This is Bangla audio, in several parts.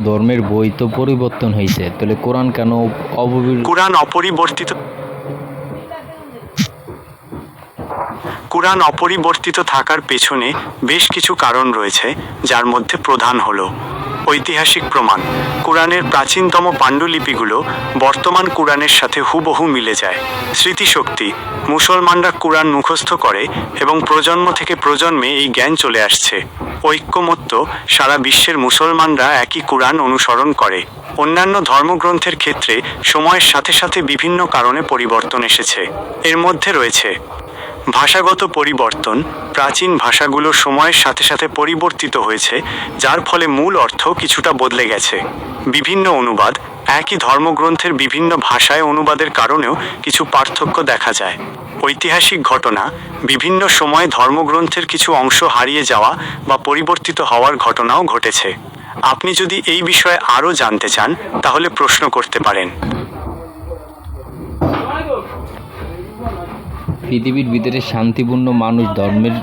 ধর্মের বই তো পরিবর্তন হয়েছে, তাহলে কোরআন কেন কুরআন অপরিবর্তিত থাকার পেছনে বেশ কিছু কারণ রয়েছে, যার মধ্যে প্রধান হলো ঐতিহাসিক প্রমাণ। কুরআনের প্রাচীনতম পাণ্ডুলিপিগুলো বর্তমান কুরআনের সাথে হুবহু মিলে যায়। স্মৃতিশক্তি, মুসলমানরা কুরআন মুখস্থ করে এবং প্রজন্ম থেকে প্রজন্মে এই জ্ঞান চলে আসছে। ঐক্যমত্য, সারা বিশ্বের মুসলমানরা একই কুরআন অনুসরণ করে। অন্যান্য ধর্মগ্রন্থের ক্ষেত্রে সময়ের সাথে সাথে বিভিন্ন কারণে পরিবর্তন এসেছে। এর মধ্যে রয়েছে ভাষাগত পরিবর্তন। প্রাচীন ভাষাগুলো সময়ের সাথে সাথে পরিবর্তিত হয়েছে, যার ফলে মূল অর্থ কিছুটা বদলে গেছে। বিভিন্ন অনুবাদ, একই ধর্মগ্রন্থের বিভিন্ন ভাষায় অনুবাদের কারণেও কিছু পার্থক্য দেখা যায়। ঐতিহাসিক ঘটনা, বিভিন্ন সময়ে ধর্মগ্রন্থের কিছু অংশ হারিয়ে যাওয়া বা পরিবর্তিত হওয়ার ঘটনাও ঘটেছে। আপনি যদি এই বিষয়ে আরও জানতে চান, তাহলে প্রশ্ন করতে পারেন। পৃথিবীর ভিতরে শান্তিপূর্ণ মানুষ ধর্মের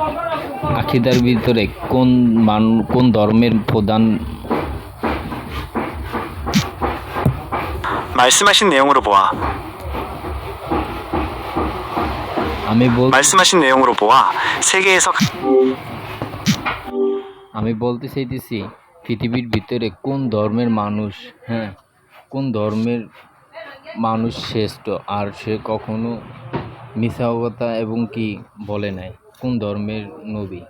আকিদার ভিতরে কোন ধর্মের প্রধান? 말씀하신 내용으로 보아 আমি 말씀하신 내용으로 보아 세계에서 আমি বলতে চাইতেছি, পৃথিবীর ভিতরে কোন ধর্মের মানুষ, কোন ধর্মের মানুষ শ্রেষ্ঠ, আর সে কখনো মিথ্যা কথা এবং কি বলে নাই? কোন ধর্মের নবী?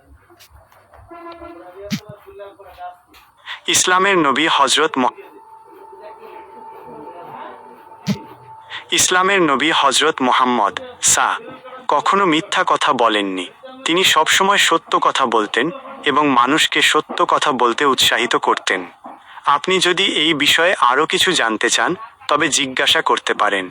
ইসলামের নবী হজরত মুহাম্মদ কখনো মিথ্যা কথা বলেননি। তিনি সবসময় সত্য কথা বলতেন এবং মানুষকে সত্য কথা বলতে উৎসাহিত করতেন। আপনি যদি এই বিষয়ে আরও কিছু জানতে চান, তবে জিজ্ঞাসা করতে পারেন।